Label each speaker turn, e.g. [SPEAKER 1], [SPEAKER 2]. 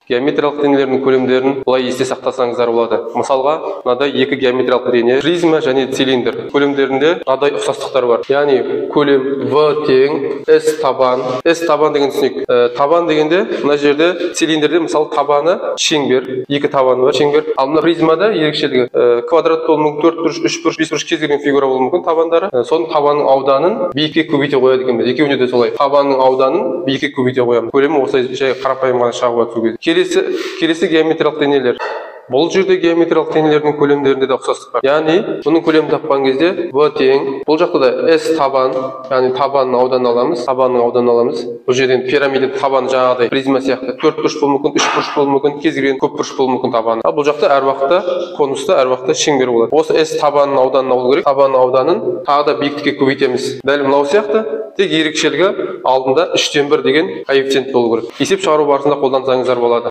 [SPEAKER 1] Геометриялық денелердің көлемдерін былай есте сақтасаңыздар болады. Мысалға, мынадай екі геометриялық дене, призма және цилиндр. Көлемдерінде мынадай ұқсастықтар бар. Яғни көлем V тең S табан. S табан деген түсінік. Табан дегенде мына жерде цилиндрде мысалы табаны шеңбер, екі табаны бар, шеңбер. Ал мына призмада ерекшелігі квадрат болуы мүмкін, 4 бұрыш, 3 бұрыш, 5 бұрыш кез келген фигура болуы мүмкін табандары. Соның табанның ауданын биікке көбейте қояды екенбіз. Екеуінде де солай. Табанның ауданын биікке көбейте қоямыз. Көлемі осылай жай қарапайым ғана шығып жатыр. Келесі геометриялық денелер. Бұл жерде геометриялық денелердің көлемдерінде де ұқсастық бар. Яғни, бұның көлемін тапқан кезде V тең. Бұл жақта да S табан, яғни табанның ауданын аламыз, табанның ауданын аламыз. Бұл жерден пирамида табаны жаңағыдай призма сияқты 4 бұрыш болуы мүмкін, 3 бұрыш болуы мүмкін, кез келген көп бұрыш болуы мүмкін табаны. Ал бұл жақта әр уақытта конуста, әр уақытта шеңбер болады. Осы S табанның ауданын алу керек. Табанның ауданын тағы да биіктікке көбейтеміз. Дәл мынау сияқты, тек ерекшелігі алдында 3-тен 1 деген коэффициент болу керек. Есеп шығару барысында қолдансаңыздар болады.